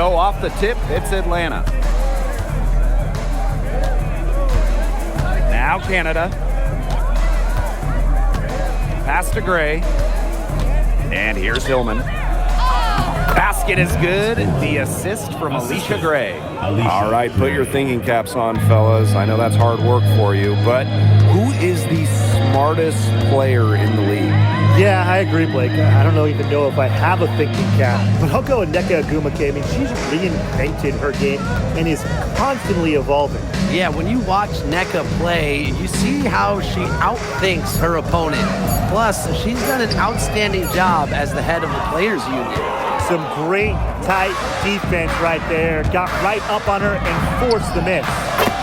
So off the tip, it's Atlanta. Now Canada. Pass to Gray. And here's Hillman. Basket is good. The assist from Alicia Gray. All right, put your thinking caps on, fellas. I know that's hard work for you, but who is the smartest player in the league? Yeah, I agree, Blake. I don't even know if I have a thinking cap, but I'll go with Nneka Ogwumike. I mean, she's reinvented her game and is constantly evolving. Yeah, when you watch Nneka play, you see how she outthinks her opponent. Plus, she's done an outstanding job as the head of the players union. Some great tight defense right there. Got right up on her and forced the miss.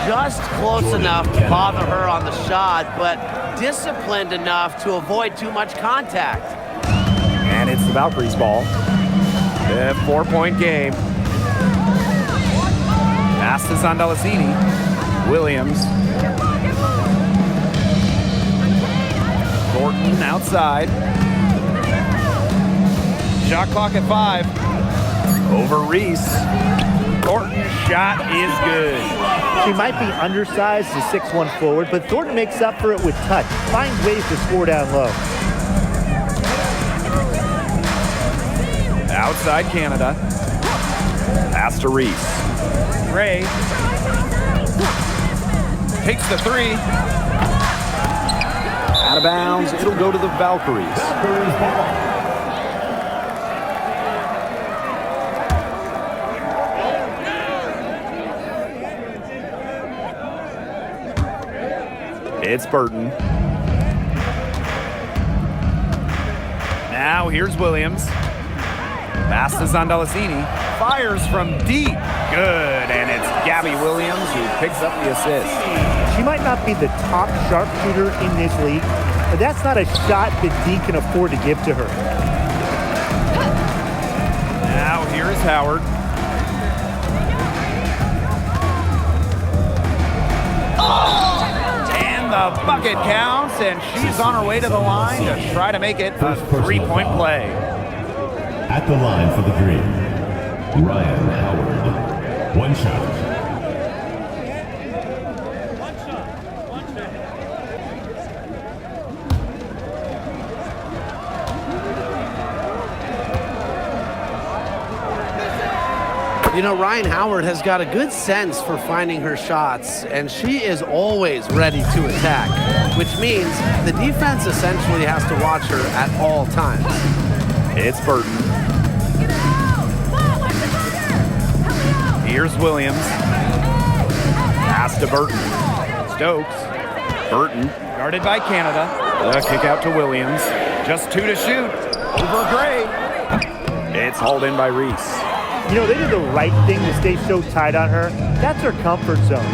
Just close enough to bother her on the shot, but disciplined enough to avoid too much contact. And it's the Valkyries' ball. A 4-point game. Pass to Zandalazini. Williams. Thornton outside. Shot clock at 5. Over Reese. Thornton's shot is good. She might be undersized as a 6'1" forward, but Thornton makes up for it with touch. Finds ways to score down low. Outside Canada. Pass to Reese. Gray. Takes the 3. Out of bounds. It'll go to the Valkyries. It's Burton. Now here's Williams. Pass to Zandalazini. Fires from deep. Good. And it's Gabby Williams who picks up the assist. She might not be the top sharpshooter in this league, but that's not a shot that D can afford to give to her. Now here's Howard. The bucket counts, and she's on her way to the line to try to make it a 3-point play. At the line for the green, Ryan Howard. One shot. You know, Ryan Howard has got a good sense for finding her shots, and she is always ready to attack, which means the defense essentially has to watch her at all times. It's Burton. Here's Williams. Pass to Burton. Stokes. Burton, guarded by Canada. The kick out to Williams. Just 2 to shoot. Over Gray. It's hauled in by Reese. You know, they did the right thing to stay so tight on her. That's her comfort zone.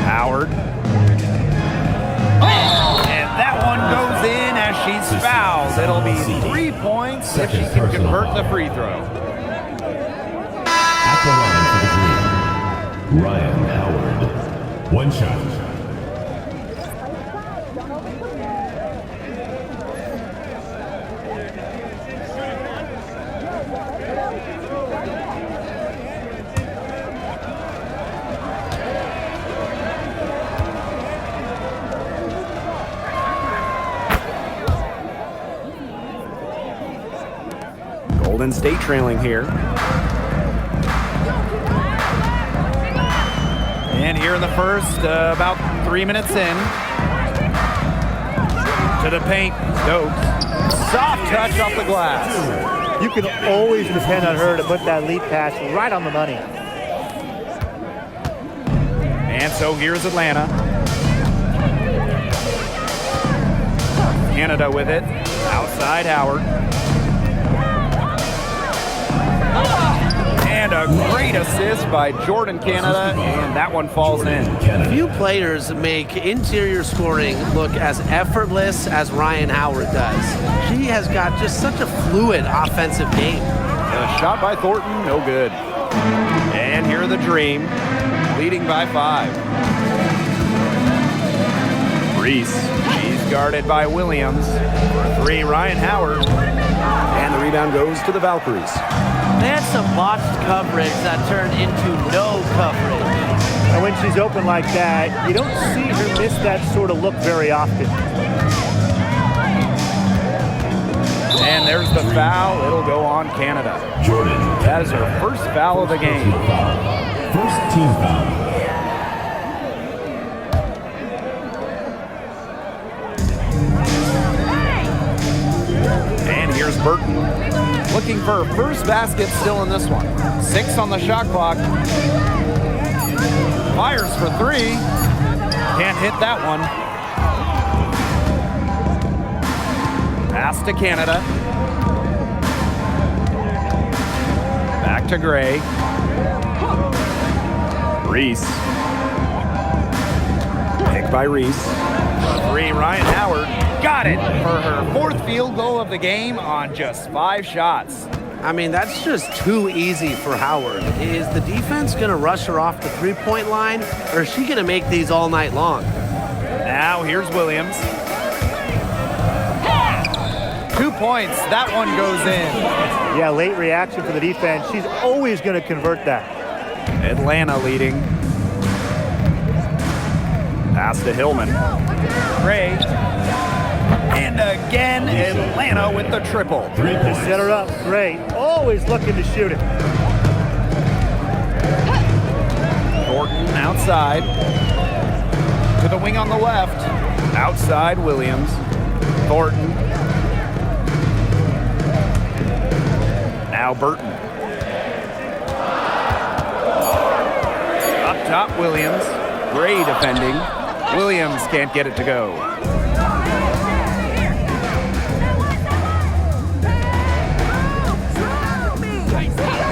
Howard. And that one goes in as she's fouled. It'll be 3 points if she can convert the free throw. At the line for the green, Ryan Howard. One shot. Golden State trailing here. And here in the first, about 3 minutes in. To the paint, Stokes. Soft touch off the glass. You can always depend on her to put that lead pass right on the money. And so here's Atlanta. Canada with it. Outside Howard. And a great assist by Jordan Canada, and that one falls in. Few players make interior scoring look as effortless as Ryan Howard does. She has got just such a fluid offensive game. A shot by Thornton, no good. And here are the Dream, leading by 5. Reese, she's guarded by Williams for a three, Ryan Howard. And the rebound goes to the Valkyries. They had some botched coverage that turned into no coverage. And when she's open like that, you don't see her miss that sort of look very often. And there's the foul. It'll go on Canada. Jordan. That is her first foul of the game. First team foul. And here's Burton. Looking for her first basket still in this one. 6 on the shot clock. Fires for 3. Can't hit that one. Pass to Canada. Back to Gray. Reese. Picked by Reese. 3, Ryan Howard. Got it for her 4th field goal of the game on just 5 shots. I mean, that's just too easy for Howard. Is the defense going to rush her off the three-point line, or is she going to make these all night long? Now here's Williams. 2 points. That one goes in. Yeah, late reaction for the defense. She's always going to convert that. Atlanta leading. Pass to Hillman. Gray. And again, Atlanta with the triple. 3 points. Set her up. Great. Always looking to shoot it. Thornton outside. To the wing on the left. Outside Williams. Thornton. Now Burton. Up top Williams. Gray defending. Williams can't get it to go.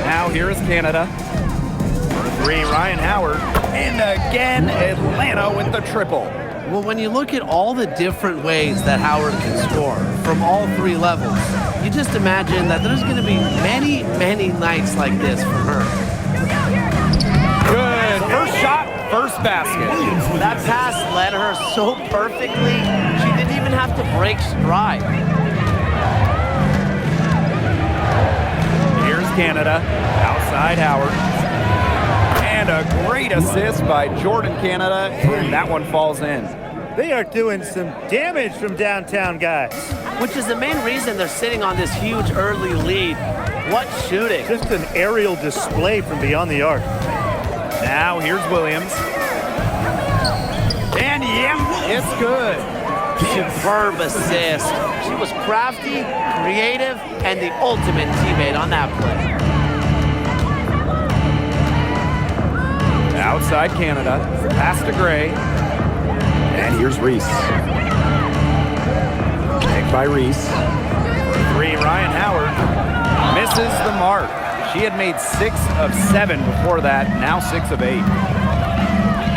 Now here is Canada. 3, Ryan Howard. And again, Atlanta with the triple. Well, when you look at all the different ways that Howard can score from all 3 levels, you just imagine that there's going to be many, many nights like this from her. Good. First shot, first basket. That pass led her so perfectly, she didn't even have to break stride. Here's Canada. Outside Howard. And a great assist by Jordan Canada. And that one falls in. They are doing some damage from downtown, guys. Which is the main reason they're sitting on this huge early lead. What shooting. Just an aerial display from beyond the arc. Now here's Williams. And yep, it's good. Superb assist. She was crafty, creative, and the ultimate teammate on that play. Outside Canada. Pass to Gray. And here's Reese. Picked by Reese. 3, Ryan Howard. Misses the mark. She had made 6 of 7 before that. Now 6 of 8.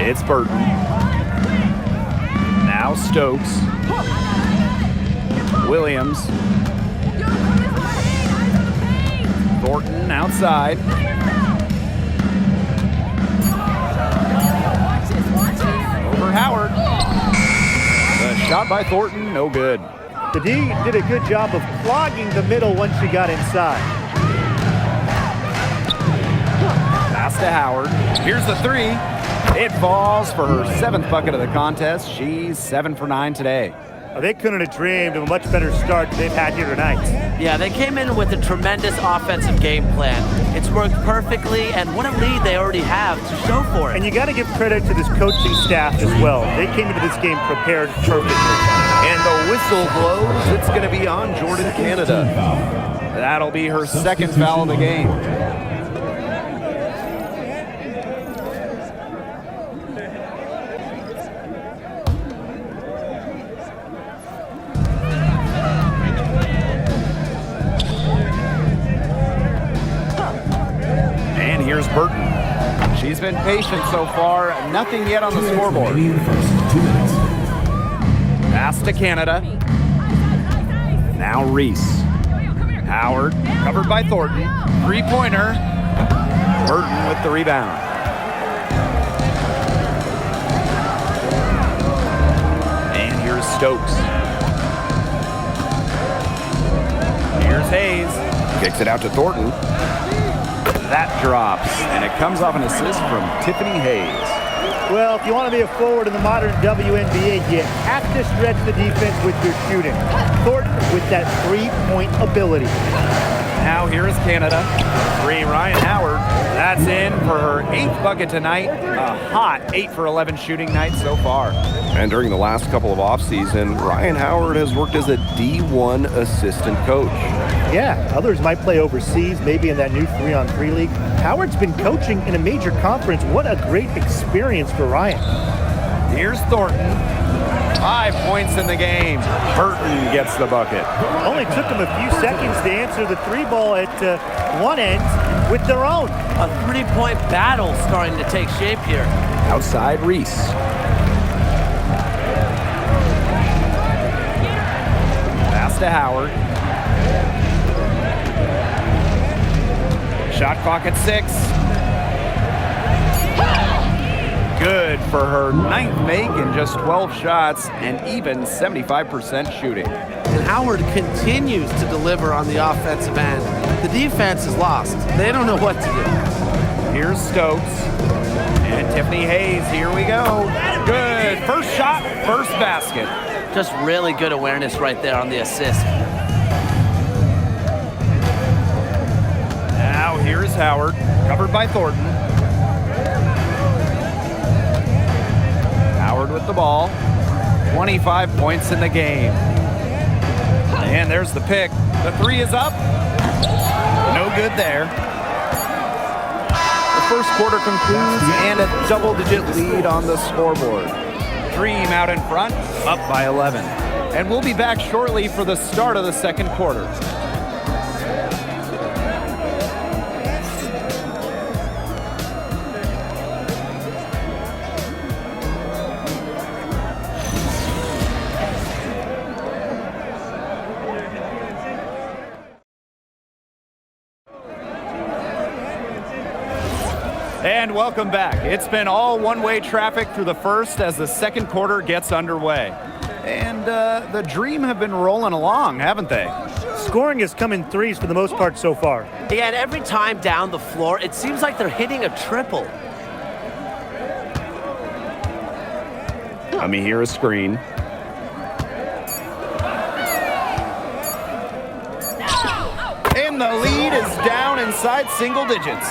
It's Burton. Now Stokes. Williams. Thornton outside. Over Howard. The shot by Thornton, no good. The D did a good job of clogging the middle once she got inside. Pass to Howard. Here's the 3. It falls for her 7th bucket of the contest. She's 7 for 9 today. They couldn't have dreamed of a much better start than they've had here tonight. Yeah, they came in with a tremendous offensive game plan. It's worked perfectly, and what a lead they already have to show for it. And you got to give credit to this coaching staff as well. They came into this game prepared perfectly. And the whistle blows. It's going to be on Jordan Canada. That'll be her 2nd foul of the game. And here's Burton. She's been patient so far. Nothing yet on the scoreboard. Pass to Canada. Now Reese. Howard, covered by Thornton. 3-pointer. Burton with the rebound. And here's Stokes. Hayes. Kicks it out to Thornton. That drops, and it comes off an assist from Tiffany Hayes. Well, if you want to be a forward in the modern WNBA, you have to stretch the defense with your shooting. Thornton with that three-point ability. Now here is Canada. 3, Ryan Howard. That's in for her 8th bucket tonight. A hot 8 for 11 shooting night so far. And during the last couple of offseason, Ryan Howard has worked as a D1 assistant coach. Yeah, others might play overseas, maybe in that new 3-on-3 league. Howard's been coaching in a major conference. What a great experience for Ryan. Here's Thornton. 5 points in the game. Burton gets the bucket. Only took them a few seconds to answer the 3-ball at one end with their own. A 3-point battle starting to take shape here. Outside Reese. Pass to Howard. Shot clock at 6. Good for her 9th make in just 12 shots and even 75% shooting. And Howard continues to deliver on the offensive end. The defense is lost. They don't know what to do. Here's Stokes. And Tiffany Hayes, here we go. Good. First shot, first basket. Just really good awareness right there on the assist. Now here's Howard, covered by Thornton. Howard with the ball. 25 points in the game. And there's the pick. The 3 is up. No good there. The first quarter concludes and a double-digit lead on the scoreboard. Dream out in front, up by 11. And we'll be back shortly for the start of the second quarter. And welcome back. It's been all one-way traffic through the first as the second quarter gets underway. And the Dream have been rolling along, haven't they? Scoring has come in threes for the most part so far. Yeah, and every time down the floor, it seems like they're hitting a triple. Let me hear a screen. And the lead is down inside single digits.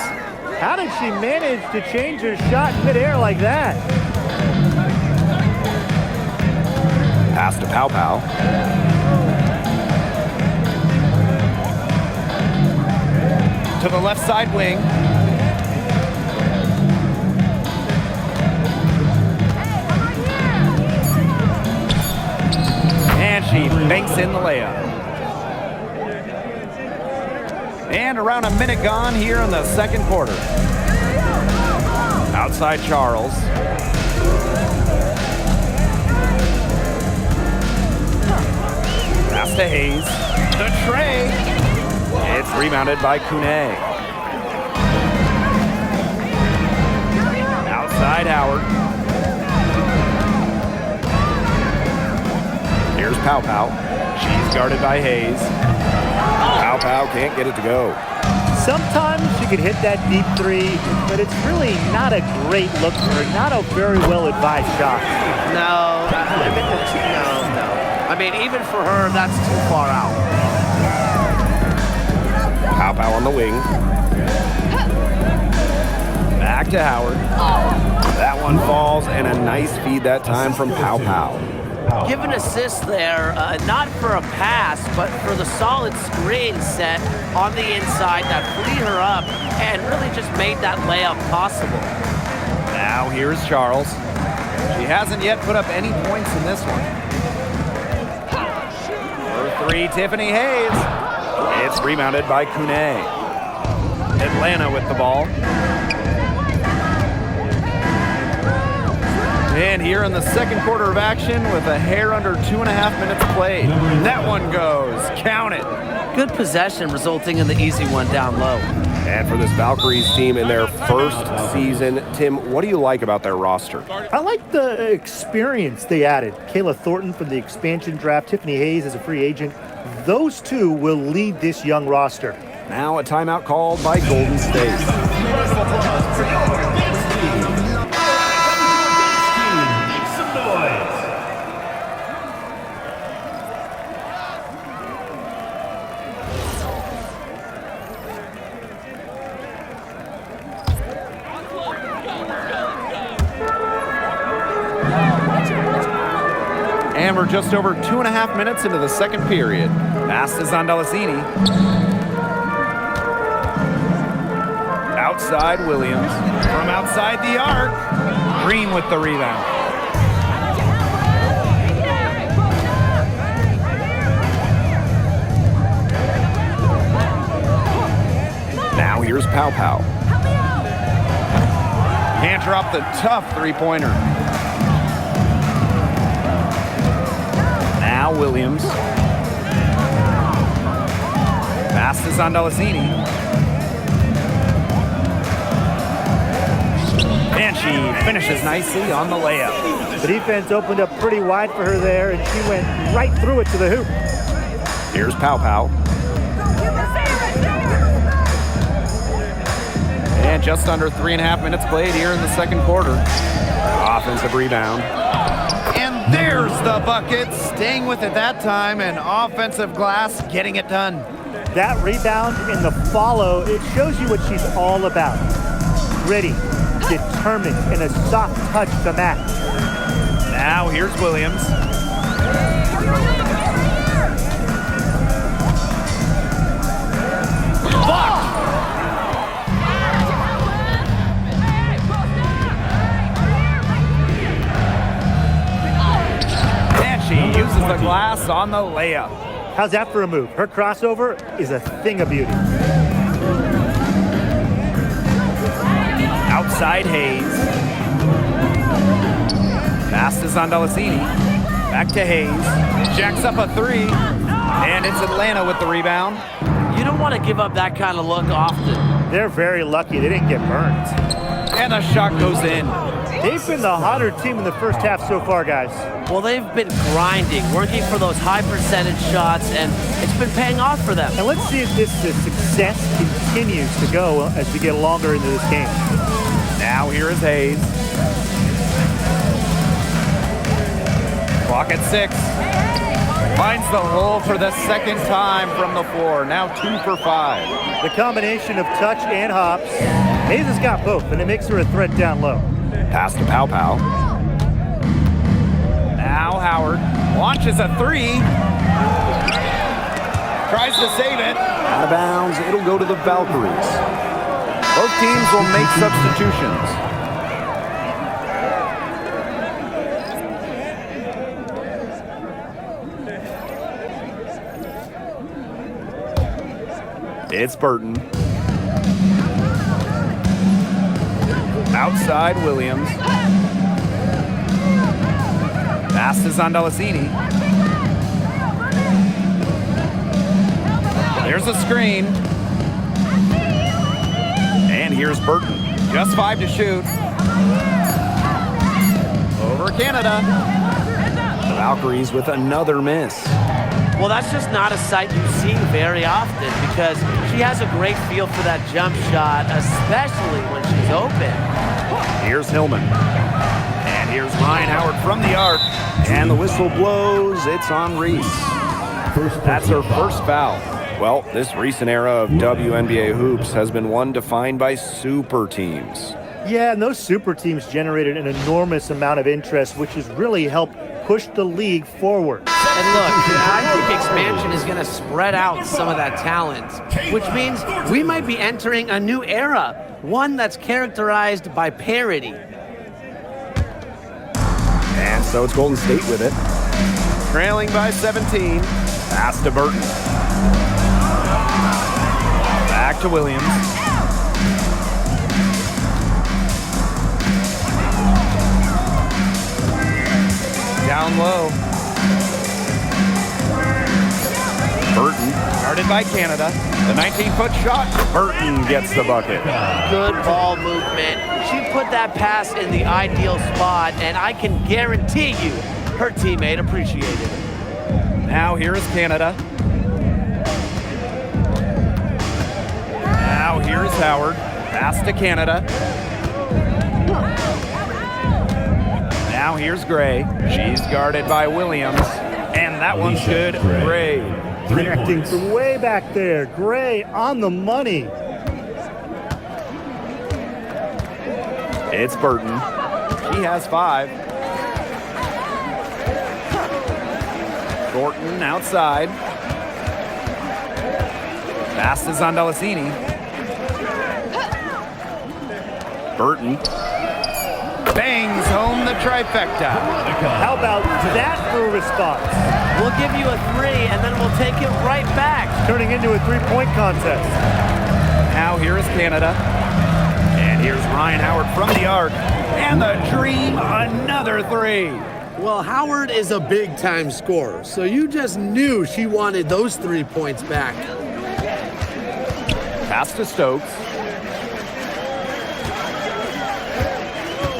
How did she manage to change her shot midair like that? Pass to Pow Pow. To the left side wing. And she banks in the layup. And around a minute gone here in the second quarter. Outside Charles. Pass to Hayes. The tray. It's rebounded by Kune. Outside Howard. Here's Pow Pow. She's guarded by Hayes. Pow Pow can't get it to go. Sometimes she could hit that deep 3, but it's really not a great look for her, not a very well-advised shot. No. I mean, even for her, that's too far out. Pow Pow on the wing. Back to Howard. That one falls, and a nice feed that time from Pow Pow. Give an assist there, not for a pass, but for the solid screen set on the inside that freed her up and really just made that layup possible. Now here's Charles. She hasn't yet put up any points in this one. For 3, Tiffany Hayes. It's rebounded by Kune. Atlanta with the ball. And here in the second quarter of action with a hair under 2.5 minutes played. That one goes. Count it. Good possession resulting in the easy one down low. And for this Valkyries team in their first season, Tim, what do you like about their roster? I like the experience they added. Kayla Thornton from the expansion draft, Tiffany Hayes as a free agent, Those two will lead this young roster. Now a timeout called by Golden State. Make some noise. And we're just over 2.5 minutes into the second period. Pass is on Delasini. Outside Williams. From outside the arc. Green with the rebound. Now here's Pow Pow. Can't drop the tough three-pointer. Now Williams. Pass is on Delasini. And she finishes nicely on the layup. The defense opened up pretty wide for her there, and she went right through it to the hoop. Here's Pow Pow. And just under 3.5 minutes played here in the second quarter. Offensive rebound. And there's the bucket. Staying with it that time, and offensive glass getting it done. That rebound and the follow, it shows you what she's all about. Gritty, determined, and a soft touch to match. Now here's Williams. Blocked. And she uses the glass on the layup. How's that for a move? Her crossover is a thing of beauty. Outside Hayes. Pass is on Delasini. Back to Hayes. Jacks up a three. And it's Atlanta with the rebound. You don't want to give up that kind of look often. They're very lucky they didn't get burned. And the shot goes in. They've been the hotter team in the first half so far, guys. Well, they've been grinding, working for those high percentage shots, and it's been paying off for them. And let's see if this success continues to go as we get longer into this game. Now here is Hayes. Clock at 6. Finds the hole for the second time from the floor. Now 2 for 5. The combination of touch and hops. Hayes has got both, and it makes her a threat down low. Pass to Pow Pow. Now Howard launches a three. Tries to save it. Out of bounds. It'll go to the Valkyries. Both teams will make substitutions. It's Burton. Outside Williams. Pass is on Delasini. There's a screen. And here's Burton. Just 5 to shoot. Over Canada. The Valkyries with another miss. Well, that's just not a sight you see very often because she has a great feel for that jump shot, especially when she's open. Here's Hillman. And here's Ryan Howard from the arc. And the whistle blows. It's on Reese. That's her first foul. Well, this recent era of WNBA hoops has been one defined by super teams. Yeah, and those super teams generated an enormous amount of interest, which has really helped push the league forward. And look, I think expansion is going to spread out some of that talent, which means we might be entering a new era, one that's characterized by parity. And so it's Golden State with it. Trailing by 17. Pass to Burton. Back to Williams. Down low. Burton, guarded by Canada. The 19-foot shot. Burton gets the bucket. Good ball movement. She put that pass in the ideal spot, and I can guarantee you her teammate appreciated it. Now here is Canada. Now here's Howard. Pass to Canada. Now here's Gray. She's guarded by Williams. And that one's good. Gray. Connecting from way back there. Gray on the money. It's Burton. She has 5. Thornton outside. Pass to Zondalesini. Burton bangs home the trifecta. How about that for a response? We'll give you a 3, and then we'll take it right back. Turning into a 3-point contest. Now here is Canada. And here's Ryan Howard from the arc. And the dream, another 3. Well, Howard is a big-time scorer, so you just knew she wanted those 3 points back. Pass to Stokes.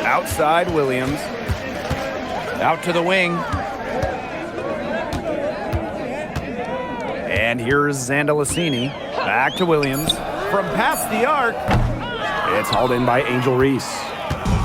Outside Williams. Out to the wing. And here's Zondalesini. Back to Williams. From past the arc. It's hauled in by Angel Reese.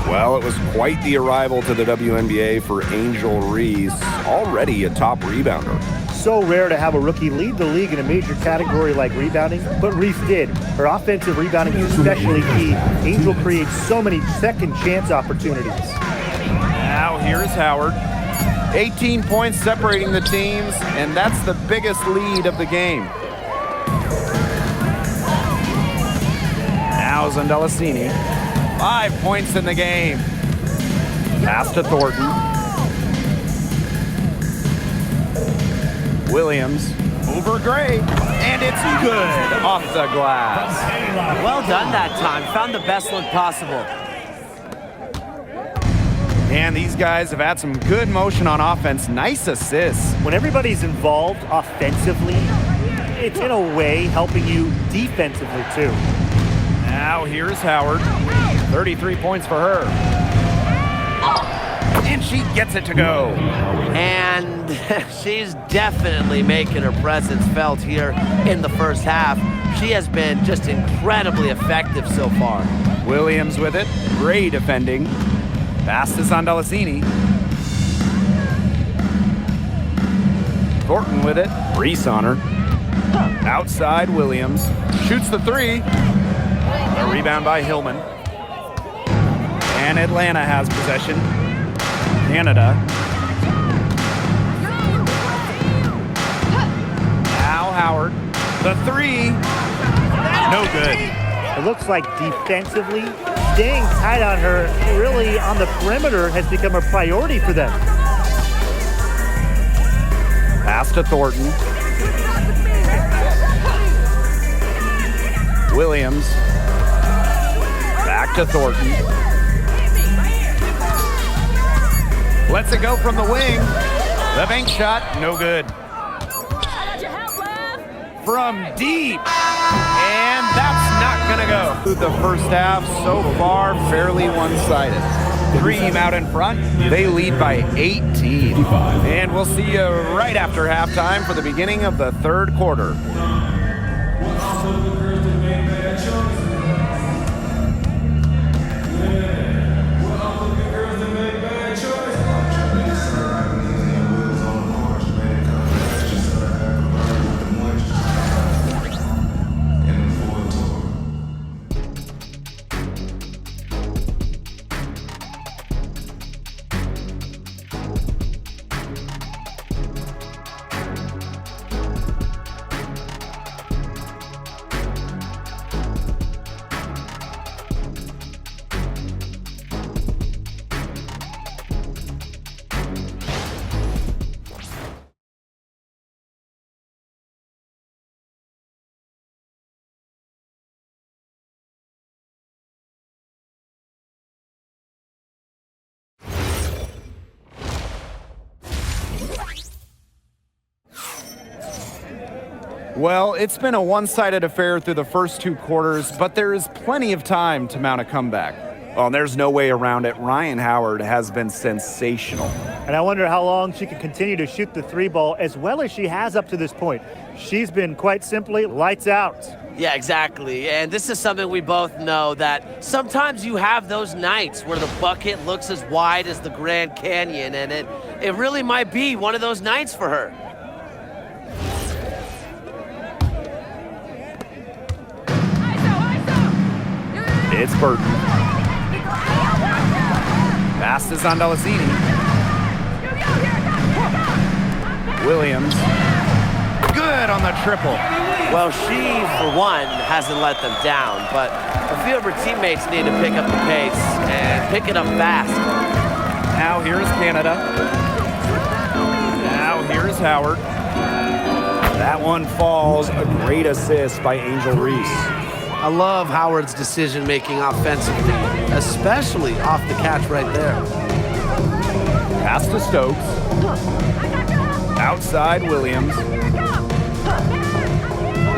Well, it was quite the arrival to the WNBA for Angel Reese, already a top rebounder. So rare to have a rookie lead the league in a major category like rebounding, but Reese did. Her offensive rebounding is especially key. Angel creates so many second chance opportunities. Now here's Howard. 18 points separating the teams, and that's the biggest lead of the game. Now Zondalesini. 5 points in the game. Pass to Thornton. Williams over Gray, and it's good off the glass. Well done that time. Found the best look possible. And these guys have had some good motion on offense. Nice assists. When everybody's involved offensively, it's in a way helping you defensively too. Now here's Howard. 33 points for her. And she gets it to go. And she's definitely making her presence felt here in the first half. She has been just incredibly effective so far. Williams with it. Great defending. Pass to Zondalesini. Thornton with it. Reese on her. Outside Williams. Shoots the 3. A rebound by Hillman. And Atlanta has possession. Canada. Now Howard. The 3. No good. It looks like defensively, staying tight on her, really on the perimeter, has become a priority for them. Pass to Thornton. Williams. Back to Thornton. Lets it go from the wing. The bank shot, no good. From deep. And that's not going to go. Through the first half, so far, fairly one-sided. Dream out in front. They lead by 18. And we'll see you right after halftime for the beginning of the third quarter. Well, it's been a one-sided affair through the first 2 quarters, but there is plenty of time to mount a comeback. Well, there's no way around it. Ryan Howard has been sensational. And I wonder how long she can continue to shoot the 3 ball as well as she has up to this point. She's been quite simply lights out. Yeah, exactly. And this is something we both know, that sometimes you have those nights where the bucket looks as wide as the Grand Canyon, and it really might be one of those nights for her. It's Burton. Pass is on Delasini. Williams. Good on the triple. Well, she, for one, hasn't let them down, but a few of her teammates need to pick up the pace and pick it up fast. Now here's Canada. Now here's Howard. That one falls. A great assist by Angel Reese. I love Howard's decision-making offensively, especially off the catch right there. Pass to Stokes. Outside Williams.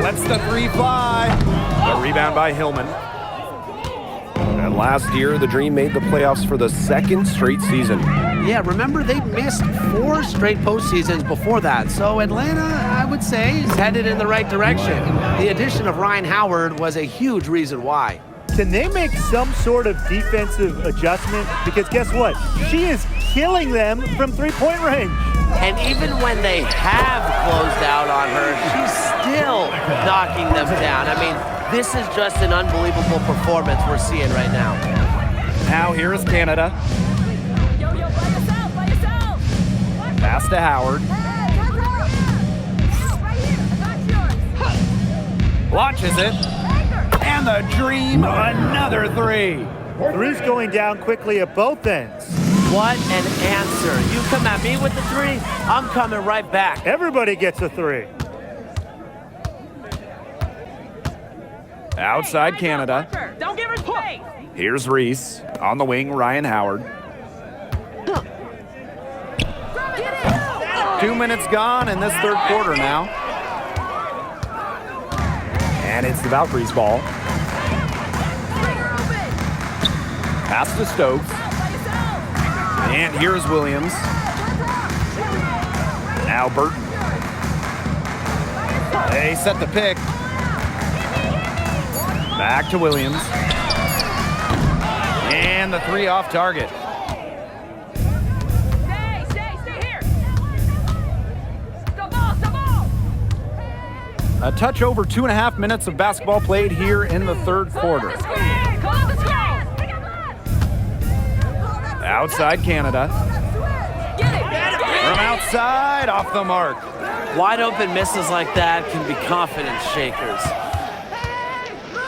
Lets the three fly. The rebound by Hillman. And last year, the Dream made the playoffs for the second straight season. Yeah, remember, they missed 4 straight postseasons before that. So Atlanta, I would say, is headed in the right direction. The addition of Ryan Howard was a huge reason why. Can they make some sort of defensive adjustment? Because guess what? She is killing them from three-point range. And even when they have closed out on her, she's still knocking them down. I mean, this is just an unbelievable performance we're seeing right now. Now here is Canada. Pass to Howard. Launches it. And the Dream, another three. Three's going down quickly at both ends. What an answer. You come at me with the three, I'm coming right back. Everybody gets a three. Outside Canada. Don't give her space. Here's Reese. On the wing, Ryan Howard. 2 minutes gone in this third quarter now. And it's the Valkyries' ball. Pass to Stokes. And here's Williams. Now Burton. They set the pick. Back to Williams. And the three off target. Stay here. Stop ball. A touch over 2.5 minutes of basketball played here in the third quarter. Call out the screen. Outside Canada. From outside, off the mark. Wide open misses like that can be confidence shakers.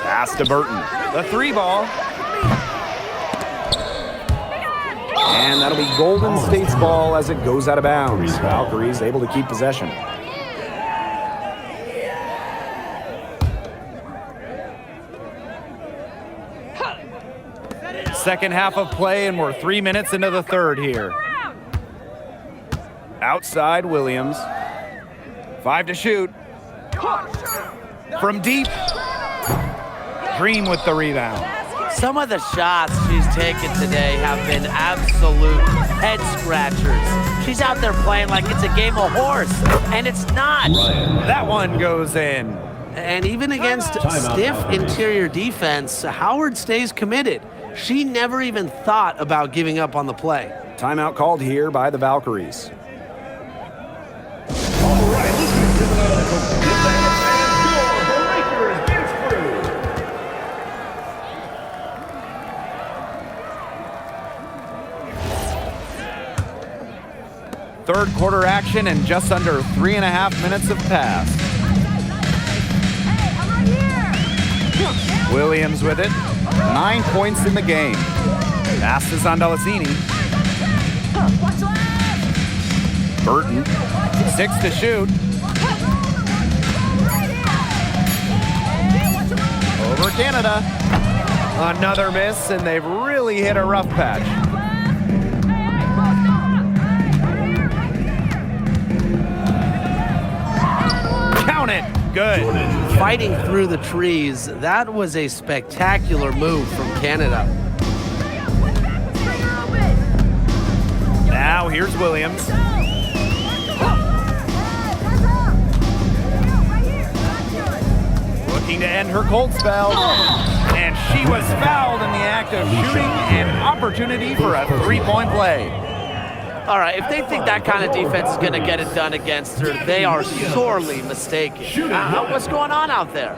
Pass to Burton. The three ball. And that'll be Golden State's ball as it goes out of bounds. Valkyries able to keep possession. Second half of play, and we're 3 minutes into the third here. Outside Williams. 5 to shoot. From deep. Dream with the rebound. Some of the shots she's taken today have been absolute head scratchers. She's out there playing like it's a game of horse, and it's not. That one goes in. And even against stiff interior defense, Howard stays committed. She never even thought about giving up on the play. Timeout called here by the Valkyries. Third quarter action and just under 3.5 minutes have passed. Williams with it. 9 points in the game. Pass is on Delasini. Burton. 6 to shoot. Over Canada. Another miss, and they've really hit a rough patch. Count it. Good. Fighting through the trees, that was a spectacular move from Canada. Now here's Williams. Looking looking to end her cold spell. And she was fouled in the act of shooting an opportunity for a three-point play. All right, if they think that kind of defense is going to get it done against her, they are sorely mistaken. What's going on out there?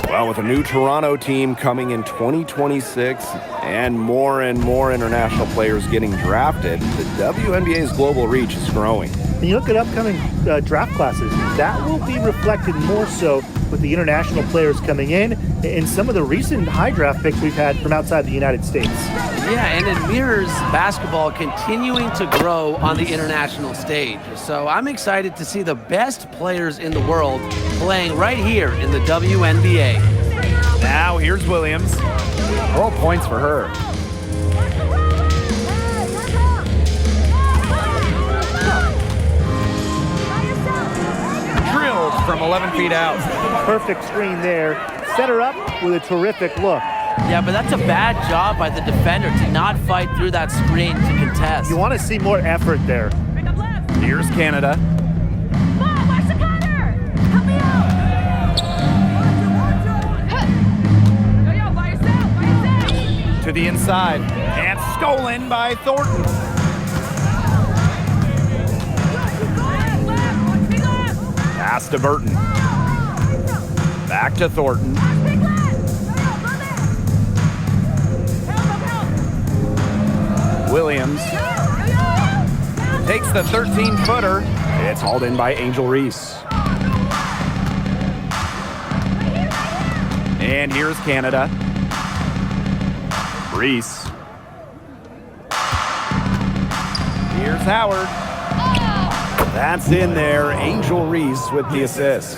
Well, with a new Toronto team coming in 2026 and more international players getting drafted, the WNBA's global reach is growing. And you look at upcoming draft classes, that will be reflected more so with the international players coming in and some of the recent high draft picks we've had from outside the United States. Yeah, and it mirrors basketball continuing to grow on the international stage. So I'm excited to see the best players in the world playing right here in the WNBA. Now here's Williams. All points for her. Drilled from 11 feet out. Perfect screen there. Set her up with a terrific look. Yeah, but that's a bad job by the defender to not fight through that screen to contest. You want to see more effort there. Here's Canada. Mom, watch the cutter! Help me out! Yo, by yourself, by yourself! To the inside. And stolen by Thornton. Pass to Burton. Back to Thornton. Williams takes the 13-footer. It's hauled in by Angel Reese. And here's Canada. Reese. Here's Howard. That's in there. Angel Reese with the assist.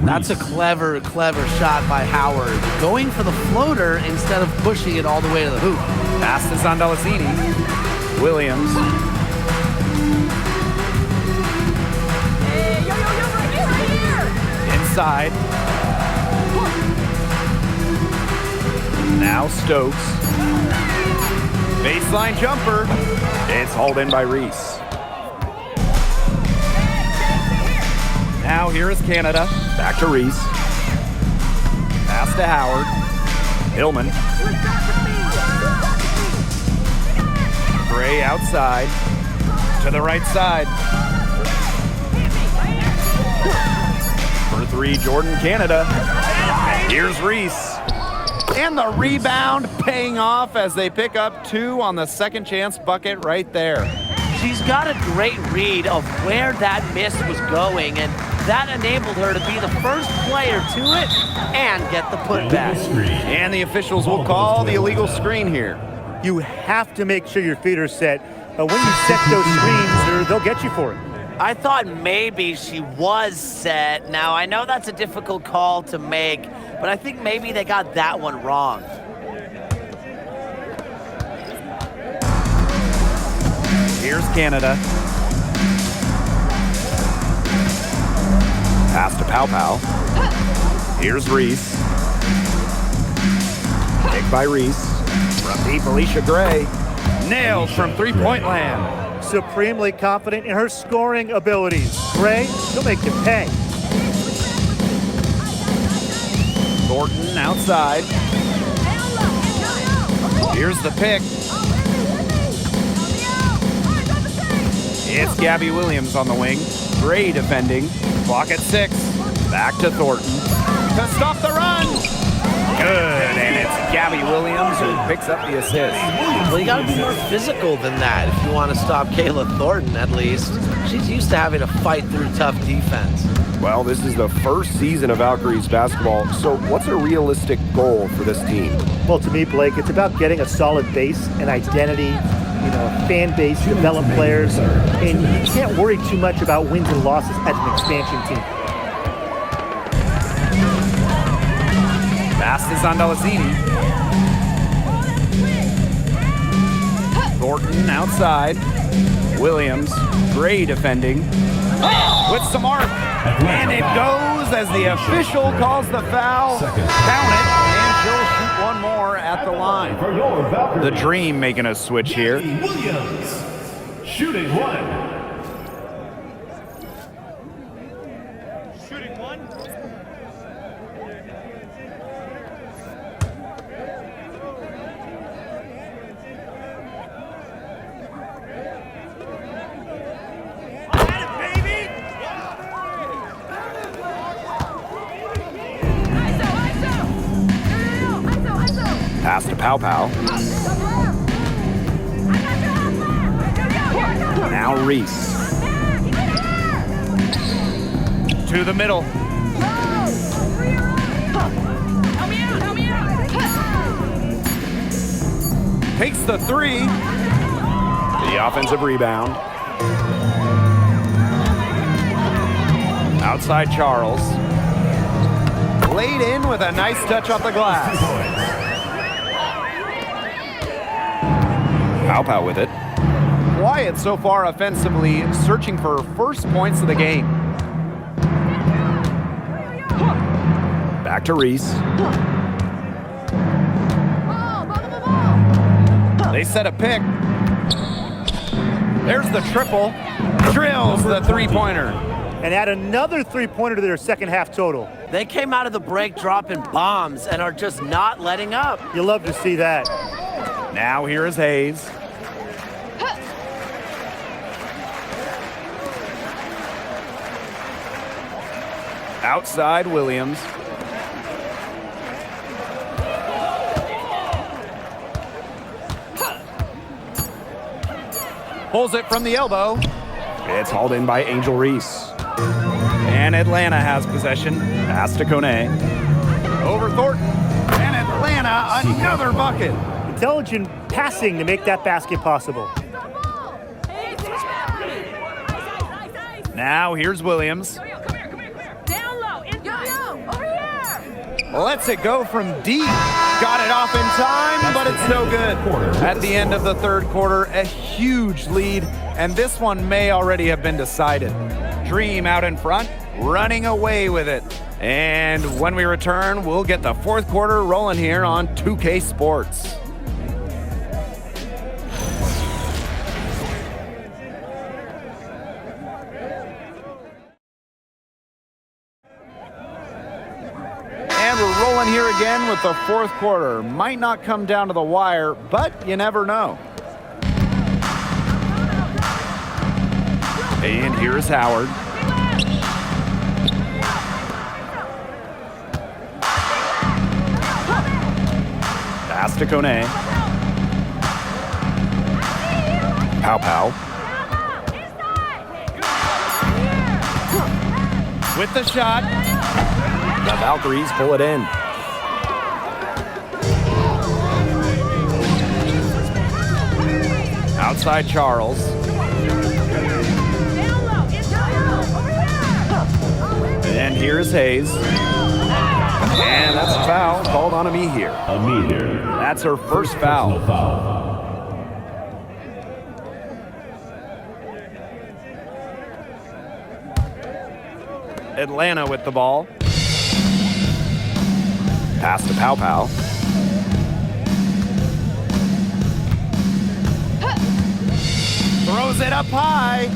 That's a clever shot by Howard. Going for the floater instead of pushing it all the way to the hoop. Pass to Sandalacini. Williams. Hey, yo, right here! Inside. Now Stokes. Baseline jumper. It's hauled in by Reese. Now here is Canada. Back to Reese. Pass to Howard. Hillman. Gray outside. To the right side. For three, Jordan Canada. And here's Reese. And the rebound paying off as they pick up two on the second chance bucket right there. She's got a great read of where that miss was going, and that enabled her to be the first player to it and get the putback. And the officials will call the illegal screen here. You have to make sure your feet are set. When you set those screens, they'll get you for it. I thought maybe she was set. Now, I know that's a difficult call to make, but I think maybe they got that one wrong. Here's Canada. Pass to Pow Pow. Here's Reese. Pick by Reese. From deep, Alicia Gray. Nailed from three-point land. Supremely confident in her scoring abilities. Gray, she'll make you pay. Thornton outside. Here's the pick. It's Gabby Williams on the wing. Gray defending. Clock at 6. Back to Thornton. To stop the run. Good, and it's Gabby Williams who picks up the assist. Well, you gotta be more physical than that if you want to stop Kayla Thornton, at least. She's used to having to fight through tough defense. Well, this is the first season of Valkyries basketball, so what's a realistic goal for this team? Well, to me, Blake, it's about getting a solid base, an identity, a fan base, develop players, and you can't worry too much about wins and losses as an expansion team. Pass to Sandalacini. Thornton outside. Williams, Gray defending, with some arc, and it goes as the official calls the foul. Count it, and she'll shoot one more at the line. The Dream making a switch here. Williams, shooting one. Pass to Pow Pow. Now Reese. To the middle. Takes the three. The offensive rebound. Outside Charles. Laid in with a nice touch off the glass. Pow Pow with it. Wyatt so far offensively searching for her first points of the game. Back to Reese. They set a pick. There's the triple. Drills the three-pointer. And add another three-pointer to their second half total. They came out of the break dropping bombs and are just not letting up. You love to see that. Now here is Hayes. Outside Williams. Pulls it from the elbow. It's hauled in by Angel Reese. And Atlanta has possession. Pass to Kone. Over Thornton. And Atlanta, another bucket. Intelligent passing to make that basket possible. Now here's Williams. Lets it go from deep. Got it off in time, but it's no good. At the end of the third quarter, a huge lead, and this one may already have been decided. Dream out in front, running away with it. And when we return, we'll get the fourth quarter rolling here on 2K Sports. And we're rolling here again with the fourth quarter. Might not come down to the wire, but you never know. And here's Howard. Pass to Kone. Pow Pow. With the shot. The Valkyries pull it in. Outside Charles. And here's Hayes. And that's a foul called on Ami here. That's her first foul. Atlanta with the ball. Pass to Pow Pow. Throws it up high.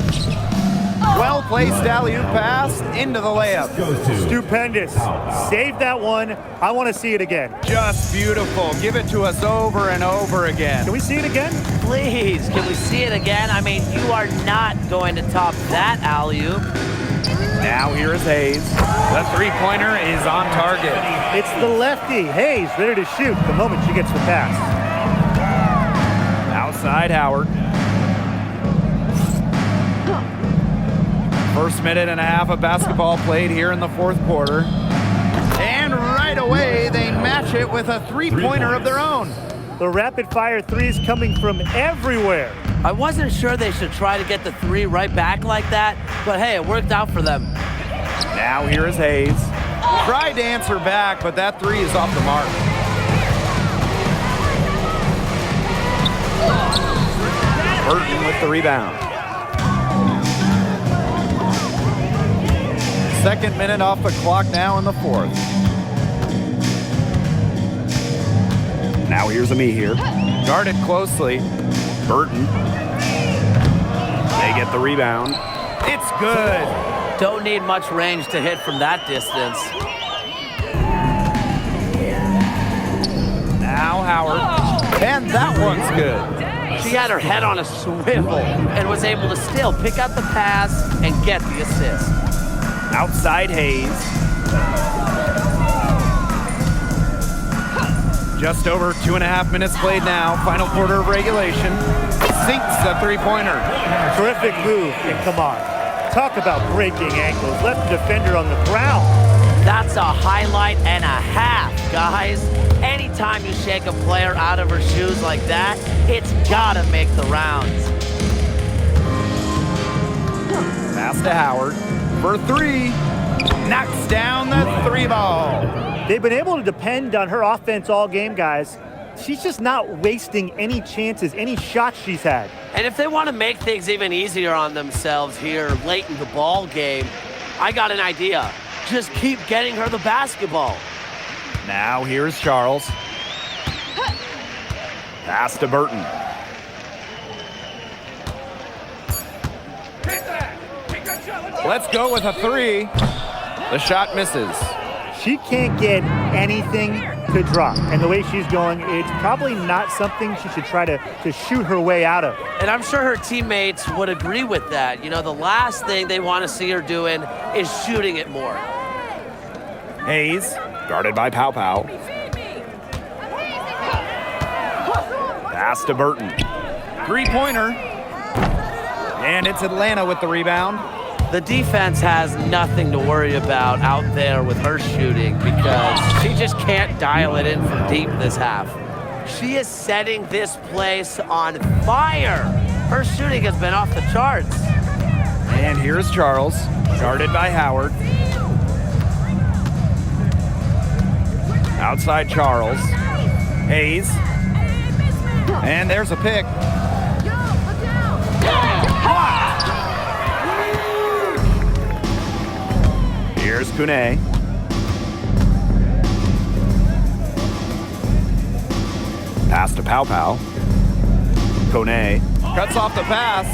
Well-placed alley-oop pass into the layup. Stupendous. Save that one. I want to see it again. Just beautiful. Give it to us over and over again. Can we see it again? Please, can we see it again? I mean, you are not going to top that alley-oop. Now here is Hayes. The three-pointer is on target. It's the lefty. Hayes ready to shoot the moment she gets the pass. Outside Howard. First minute and a half of basketball played here in the fourth quarter. And right away, they match it with a three-pointer of their own. The rapid-fire threes coming from everywhere. I wasn't sure they should try to get the three right back like that, but hey, it worked out for them. Now here is Hayes. Tried to answer back, but that three is off the mark. Burton with the rebound. Second minute off the clock now in the fourth. Now here's Ami here. Guarded closely. Burton. They get the rebound. It's good. Don't need much range to hit from that distance. Now Howard. And that one's good. She had her head on a swivel and was able to still pick up the pass and get the assist. Outside Hayes. Just over 2.5 minutes played now. Final quarter of regulation. Sinks a three-pointer. Terrific move, and come on. Talk about breaking ankles. Left the defender on the ground. That's a highlight and a half, guys. Anytime you shake a player out of her shoes like that, it's gotta make the rounds. Pass to Howard for three. Knocks down the three ball. They've been able to depend on her offense all game, guys. She's just not wasting any chances, any shots she's had. And if they want to make things even easier on themselves here late in the ball game, I got an idea. Just keep getting her the basketball. Now here's Charles. Pass to Burton. Let's go with a three. The shot misses. She can't get anything to drop. And the way she's going, it's probably not something she should try to shoot her way out of. And I'm sure her teammates would agree with that. You know, the last thing they want to see her doing is shooting it more. Hayes, Guarded by Pow Pow. pass to Burton. Three-pointer. And it's Atlanta with the rebound. The defense has nothing to worry about out there with her shooting because she just can't dial it in from deep this half. She is setting this place on fire. Her shooting has been off the charts. And here's Charles, guarded by Howard. Outside Charles. Hayes. And there's a pick. Here's Kune. Pass to Pow Pow. Kone cuts off the pass.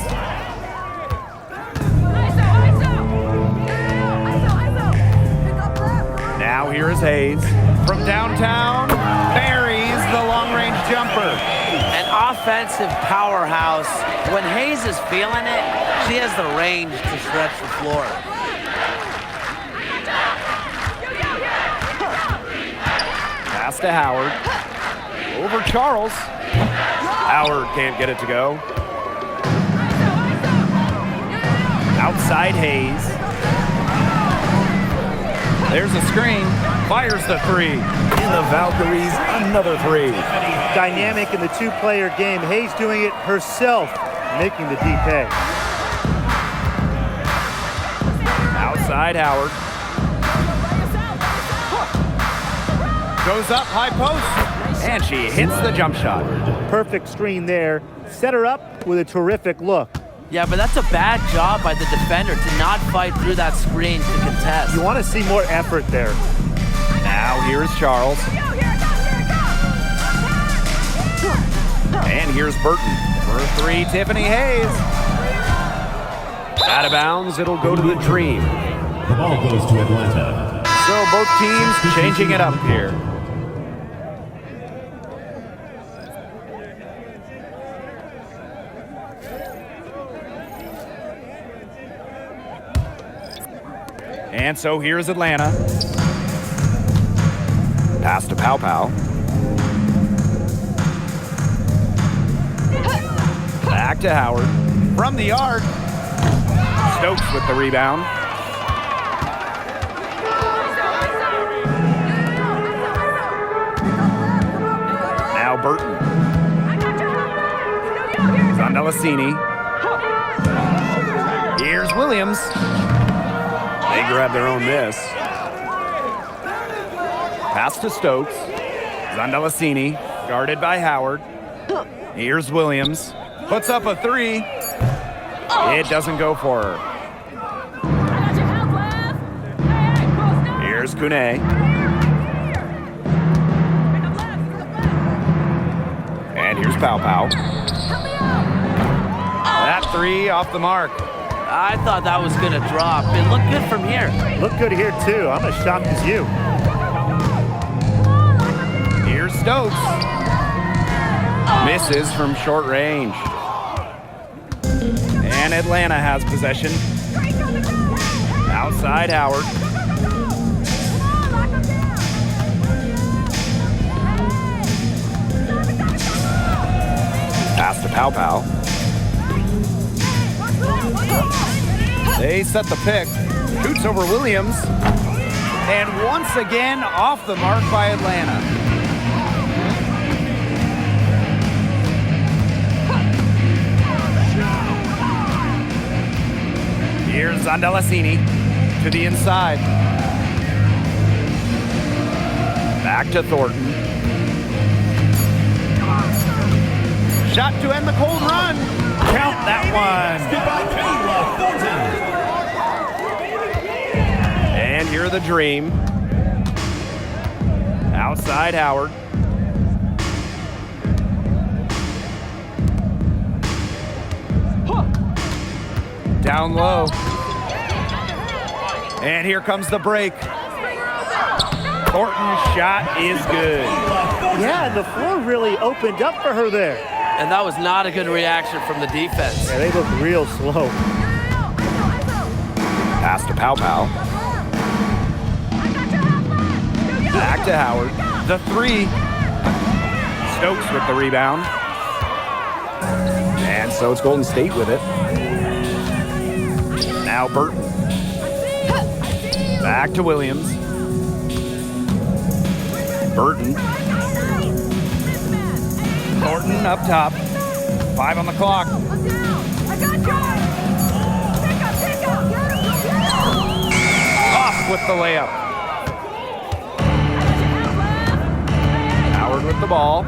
Now here is Hayes. From downtown, buries the long-range jumper. An offensive powerhouse. When Hayes is feeling it, she has the range to stretch the floor. Pass to Howard. Over Charles. Howard can't get it to go. Outside Hayes. There's a screen. Fires the three. In the Valkyries, another three. Dynamic in the two-player game. Hayes doing it herself, making the deep pay. Outside Howard. Goes up, high post, and she hits the jump shot. Perfect screen there. Set her up with a terrific look. Yeah, but that's a bad job by the defender to not fight through that screen to contest. You want to see more effort there. Now here's Charles. And here's Burton. For three, Tiffany Hayes. Out of bounds, it'll go to the Dream. The ball goes to Atlanta. So both teams changing it up here. And so here's Atlanta. Pass to Pow Pow. Back to Howard. From the arc. Stokes with the rebound. Now Burton. Zandalasini. Here's Williams. They grab their own miss. Pass to Stokes. Zandalasini, guarded by Howard. Here's Williams. Puts up a three. It doesn't go for her. Here's Kune. And here's Pow Pow. That three off the mark. I thought that was going to drop. It looked good from here. Look good here, too. I'm as shocked as you. Here's Stokes. Misses from short range. And Atlanta has possession. Outside Howard. Pass to Pow Pow. They set the pick. Shoots over Williams. And once again, off the mark by Atlanta. Here's Zandalasini to the inside. Back to Thornton. Shot to end the cold run. Count that one. And here the Dream. Outside Howard. Down low. And here comes the break. Thornton's shot is good. Yeah, the floor really opened up for her there. And that was not a good reaction from the defense. Yeah, they look real slow. Pass to Pow Pow. Back to Howard. The three. Stokes with the rebound. And so it's Golden State with it. Now Burton. Back to Williams. Burton. Thornton up top. 5 on the clock. Off with the layup. Howard with the ball.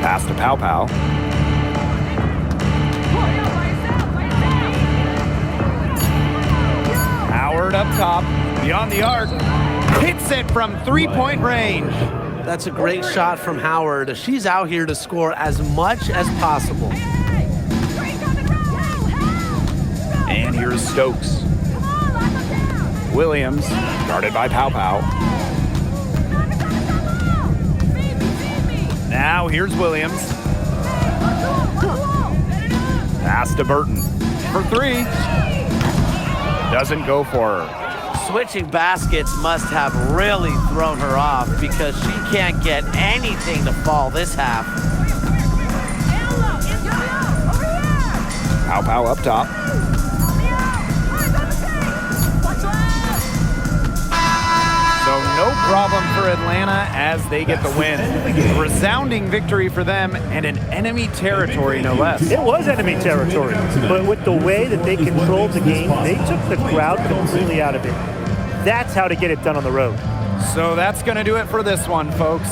Pass to Pow Pow. Howard up top, beyond the arc, hits it from three-point range. That's a great shot from Howard. She's out here to score as much as possible. And here's Stokes. Williams, guarded by Pow Pow. Now here's Williams. Pass to Burton for three. Doesn't go for her. Switching baskets must have really thrown her off because she can't get anything to fall this half. Pow Pow up top. So no problem for Atlanta as they get the win. Resounding victory for them and an enemy territory, no less. It was enemy territory, but with the way that they controlled the game, they took the crowd completely out of it. That's how to get it done on the road. So that's going to do it for this one, folks.